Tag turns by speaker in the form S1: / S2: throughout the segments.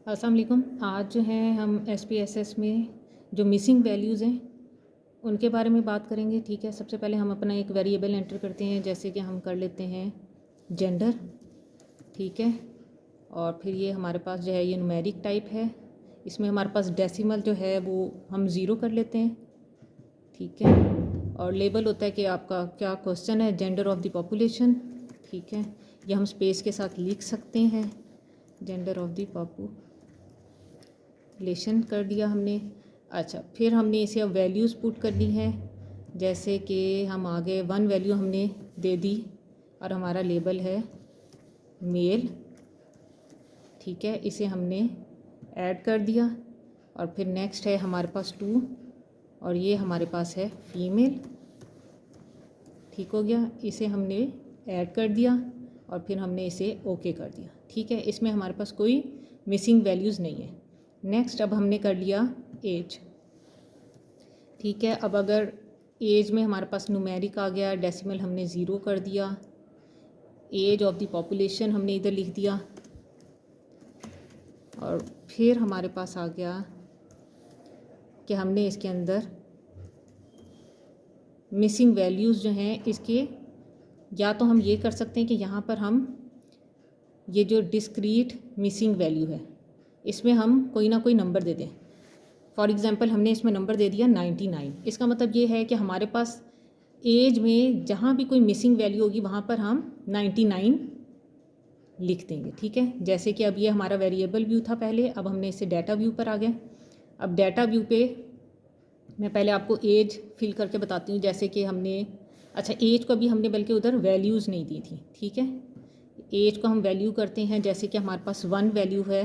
S1: अस्सलाम वालेकुम। आज जो है हम SPSS में जो मिसिंग वैल्यूज़ हैं उनके बारे में बात करेंगे। ठीक है, सबसे पहले हम अपना एक वेरिएबल एंटर करते हैं, जैसे कि हम कर लेते हैं जेंडर। ठीक है, और फिर ये हमारे पास जो है ये न्यूमेरिक टाइप है। इसमें हमारे पास डेसिमल जो है वो हम 0 कर लेते हैं। ठीक है, और लेबल होता है कि आपका क्या क्वेश्चन है, जेंडर ऑफ द पॉपुलेशन। ठीक है, ये हम स्पेस के साथ लिख सकते हैं, जेंडर ऑफ द पॉपुलेशन कर दिया हमने। अच्छा, फिर हमने इसे अब वैल्यूज़ पुट करनी है, जैसे कि हम आगे 1 वैल्यू हमने दे दी और हमारा लेबल है मेल। ठीक है, इसे हमने ऐड कर दिया और फिर नेक्स्ट है हमारे पास 2 और ये हमारे पास है फीमेल। ठीक हो गया, इसे हमने ऐड कर दिया और फिर हमने इसे ओके कर दिया। ठीक है, इसमें हमारे पास कोई मिसिंग वैल्यूज़ नहीं है। नेक्स्ट अब हमने कर लिया एज। ठीक है, अब अगर एज में हमारे पास न्यूमेरिक आ गया, डेसिमल हमने 0 कर दिया, एज ऑफ द पॉपुलेशन हमने इधर लिख दिया और फिर हमारे पास आ गया कि हमने इसके अंदर मिसिंग वैल्यूज़ जो हैं इसके, या तो हम ये कर सकते हैं कि यहाँ पर हम ये जो डिस्क्रीट मिसिंग वैल्यू है इसमें हम कोई ना कोई नंबर दे दें। फॉर एग्ज़ाम्पल हमने इसमें नंबर दे दिया 99। इसका मतलब ये है कि हमारे पास एज में जहाँ भी कोई मिसिंग वैल्यू होगी वहाँ पर हम 99 लिख देंगे। ठीक है, जैसे कि अब ये हमारा वेरिएबल व्यू था पहले, अब हमने इसे डाटा व्यू पर आ गए। अब डाटा व्यू पे मैं पहले आपको एज फिल करके बताती हूँ, जैसे कि हमने, अच्छा एज को भी हमने बल्कि उधर वैल्यूज़ नहीं दी थी। ठीक है, एज को हम वैल्यू करते हैं, जैसे कि हमारे पास 1 वैल्यू है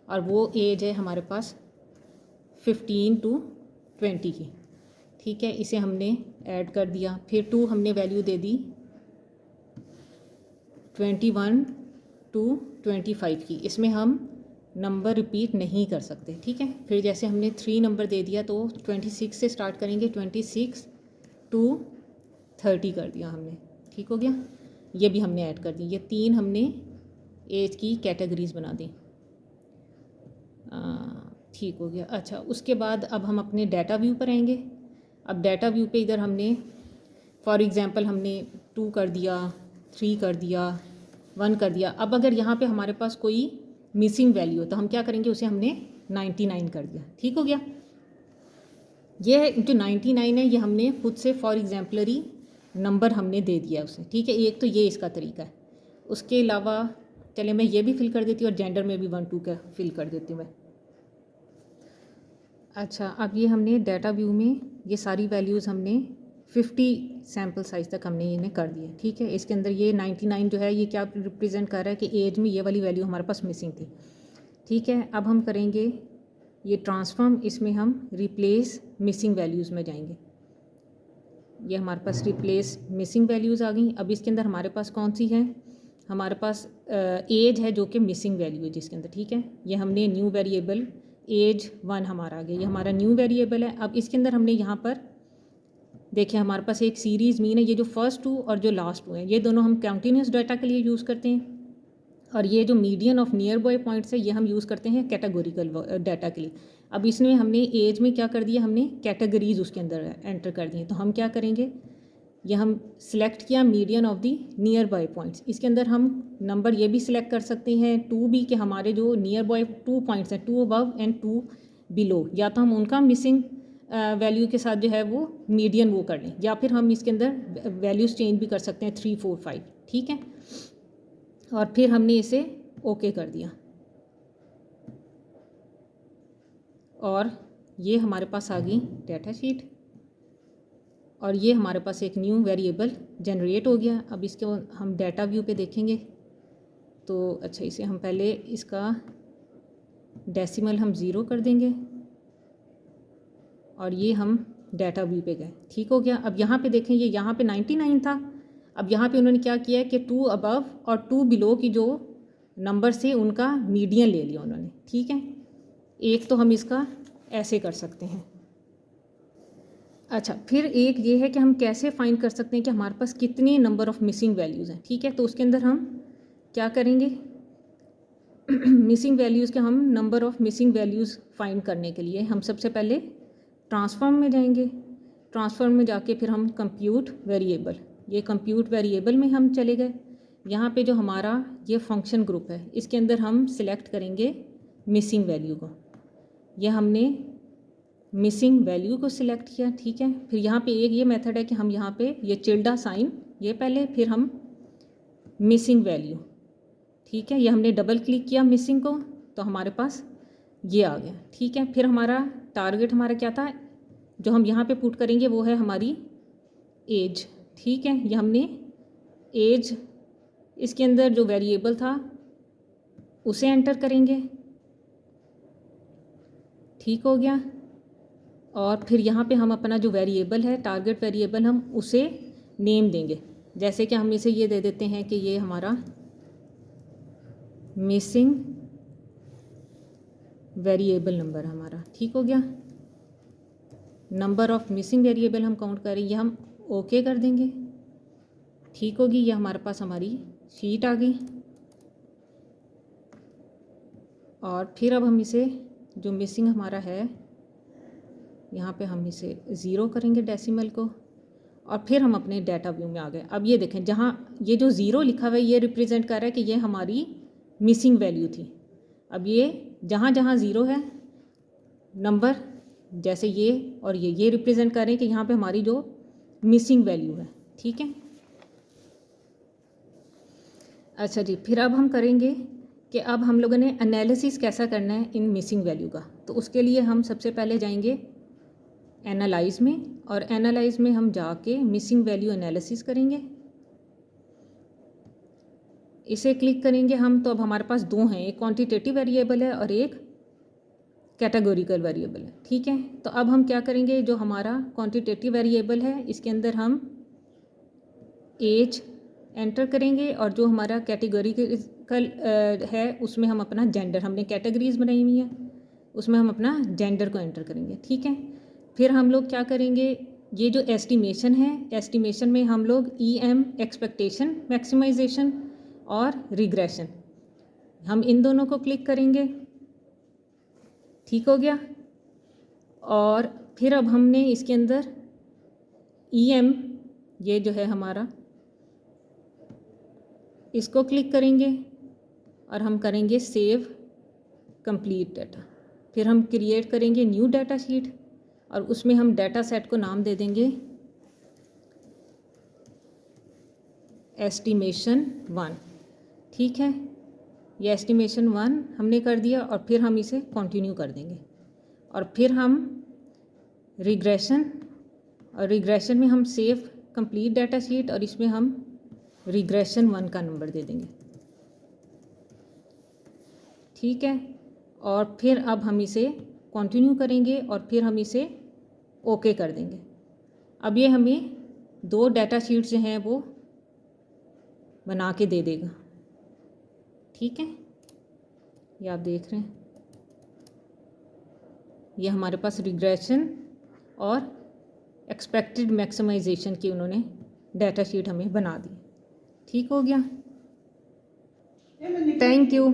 S1: और वो एज है हमारे पास 15 to 20 की। ठीक है, इसे हमने ऐड कर दिया। फिर 2 हमने वैल्यू दे दी 21 to 25 की। इसमें हम नंबर रिपीट नहीं कर सकते। ठीक है, फिर जैसे हमने 3 नंबर दे दिया तो 26 से स्टार्ट करेंगे, 26 to 30 कर दिया हमने। ठीक हो गया, ये भी हमने ऐड कर दी। ये 3 हमने एज की कैटेगरीज बना दी। ठीक हो गया। अच्छा, उसके बाद अब हम अपने डाटा व्यू पर आएंगे। अब डाटा व्यू पे इधर हमने फॉर एग्ज़ाम्पल हमने 2 कर दिया, 3 कर दिया, 1 कर दिया। अब अगर यहाँ पे हमारे पास कोई मिसिंग वैल्यू हो तो हम क्या करेंगे, उसे हमने 99 कर दिया। ठीक हो गया, ये जो 99 है ये हमने खुद से फॉर एग्जाम्पलरी नंबर हमने दे दिया उसे। ठीक है, एक तो ये इसका तरीका है। उसके अलावा चले मैं ये भी फिल कर देती हूँ और जेंडर में भी 1 2 का फिल कर देती हूँ मैं। अच्छा, अब ये हमने डाटा व्यू में ये सारी वैल्यूज़ हमने 50 सैम्पल साइज़ तक हमने इन्हें कर दिए। ठीक है, इसके अंदर ये 99 जो है ये क्या रिप्रेजेंट कर रहा है कि एज में ये वाली वैल्यू हमारे पास मिसिंग थी। ठीक है, अब हम करेंगे ये ट्रांसफॉर्म, इसमें हम रिप्लेस मिसिंग वैल्यूज़ में जाएंगे। ये हमारे पास रिप्लेस मिसिंग वैल्यूज़ आ गई। अब इसके अंदर हमारे पास कौन सी है, हमारे पास एज है जो कि मिसिंग वैल्यू है जिसके अंदर। ठीक है, ये हमने न्यू वेरिएबल एज 1 हमारा आ गया, ये हमारा न्यू वेरिएबल है। अब इसके अंदर हमने यहाँ पर देखिए हमारे पास एक सीरीज़ मीन है, ये जो फर्स्ट 2 और जो लास्ट 2 हैं ये दोनों हम कंटिन्यूस डाटा के लिए यूज़ करते हैं, और ये जो median of near by points है ये हम यूज़ करते हैं कैटेगोरिकल डाटा के लिए। अब इसमें हमने एज में क्या कर दिया, हमने कैटेगरीज उसके अंदर एंटर कर दिए। तो हम क्या करेंगे, ये हम सिलेक्ट किया median of the near by points. इसके अंदर हम नंबर ये भी सिलेक्ट कर सकते हैं 2 भी, कि हमारे जो नियर बाय 2 पॉइंट्स हैं, 2 अबव एंड 2 बिलो, या तो हम उनका मिसिंग वैल्यू के साथ जो है वो मीडियन वो कर लें, या फिर हम इसके अंदर वैल्यूज़ चेंज भी कर सकते हैं 3 4 5। ठीक है, और फिर हमने इसे ओके कर दिया और ये हमारे पास आ गई डाटा शीट, और ये हमारे पास एक न्यू वेरिएबल जनरेट हो गया। अब इसके हम डाटा व्यू पे देखेंगे तो अच्छा, इसे हम पहले इसका डेसिमल हम 0 कर देंगे और ये हम डाटा व्यू पे गए। ठीक हो गया, अब यहाँ पे देखें, ये यहाँ पे 99 था। अब यहाँ पे उन्होंने क्या किया है कि 2 अबव और 2 बिलो की जो नंबर से उनका मीडियन ले लिया उन्होंने। ठीक है, एक तो हम इसका ऐसे कर सकते हैं। अच्छा, फिर एक ये है कि हम कैसे फाइंड कर सकते हैं कि हमारे पास कितने नंबर ऑफ़ मिसिंग वैल्यूज़ हैं। ठीक है, तो उसके अंदर हम क्या करेंगे, मिसिंग वैल्यूज़ के हम number of missing values find करने के लिए हम सबसे पहले ट्रांसफॉर्म में जाएंगे। ट्रांसफॉर्म में जाके फिर हम कंप्यूट वेरिएबल, ये कंप्यूट वेरिएबल में हम चले गए। यहाँ पे जो हमारा ये फंक्शन ग्रुप है इसके अंदर हम सिलेक्ट करेंगे मिसिंग वैल्यू को। ये हमने मिसिंग वैल्यू को सिलेक्ट किया, ठीक है। फिर यहाँ पे एक ये मेथड है कि हम यहाँ पे ये चिल्डा साइन ये पहले, फिर हम मिसिंग वैल्यू, ठीक है। ये हमने डबल क्लिक किया मिसिंग को तो हमारे पास ये आ गया, ठीक है। फिर हमारा टारगेट हमारा क्या था, जो हम यहाँ पे पुट करेंगे वो है हमारी एज, ठीक है। ये हमने एज इसके अंदर जो वेरिएबल था उसे एंटर करेंगे, ठीक हो गया। और फिर यहाँ पे हम अपना जो वेरिएबल है टारगेट वेरिएबल हम उसे नेम देंगे। जैसे कि हम इसे ये दे देते हैं कि ये हमारा मिसिंग वेरिएबल नंबर हमारा, ठीक हो गया। नंबर ऑफ़ मिसिंग वेरिएबल हम काउंट करेंगे, हम ओके कर देंगे, ठीक होगी। ये हमारे पास हमारी शीट आ गई। और फिर अब हम इसे जो मिसिंग हमारा है यहाँ पे हम इसे 0 करेंगे डेसिमल को, और फिर हम अपने डाटा व्यू में आ गए। अब ये देखें जहाँ ये जो 0 लिखा हुआ है ये रिप्रेजेंट कर रहा है कि ये हमारी मिसिंग वैल्यू थी। अब ये जहाँ जहाँ 0 है नंबर, जैसे ये और ये रिप्रेजेंट कर रहे हैं कि यहाँ पे हमारी जो मिसिंग वैल्यू है, ठीक है। अच्छा जी, फिर अब हम करेंगे कि अब हम लोगों ने एनालिसिस कैसा करना है इन मिसिंग वैल्यू का। तो उसके लिए हम सबसे पहले जाएंगे एनालाइज में, और एनालाइज में हम जाके मिसिंग वैल्यू एनालिसिस करेंगे। इसे क्लिक करेंगे हम तो अब हमारे पास दो हैं, एक क्वांटिटेटिव वेरिएबल है और एक कैटेगोरिकल वेरिएबल है, ठीक है। तो अब हम क्या करेंगे, जो हमारा क्वांटिटेटिव वेरिएबल है इसके अंदर हम एज एंटर करेंगे, और जो हमारा कैटेगोरिकल है उसमें हम अपना जेंडर, हमने कैटेगरीज बनाई हुई है उसमें हम अपना जेंडर को एंटर करेंगे, ठीक है। फिर हम लोग क्या करेंगे, ये जो एस्टिमेशन है, एस्टिमेशन में हम लोग EM एक्सपेक्टेशन मैक्सिमाइजेशन और रिग्रेशन, हम इन दोनों को क्लिक करेंगे, ठीक हो गया। और फिर अब हमने इसके अंदर EM ये जो है हमारा, इसको क्लिक करेंगे और हम करेंगे सेव कंप्लीट डाटा। फिर हम क्रिएट करेंगे न्यू डाटा शीट और उसमें हम डाटा सेट को नाम दे देंगे एस्टिमेशन 1, ठीक है। ये एस्टिमेशन 1 हमने कर दिया, और फिर हम इसे कंटिन्यू कर देंगे। और फिर हम रिग्रेशन, और रिग्रेशन में हम सेव कंप्लीट डाटा शीट और इसमें हम रिग्रेशन 1 का नंबर दे देंगे, ठीक है। और फिर अब हम इसे कंटिन्यू करेंगे और फिर हम इसे ओके कर देंगे। अब ये हमें 2 डाटा शीट्स जो हैं वो बना के दे देगा, ठीक है। ये आप देख रहे हैं, ये हमारे पास रिग्रेशन और एक्सपेक्टेड मैक्सिमाइजेशन की उन्होंने डाटा शीट हमें बना दी, ठीक हो गया। Thank you.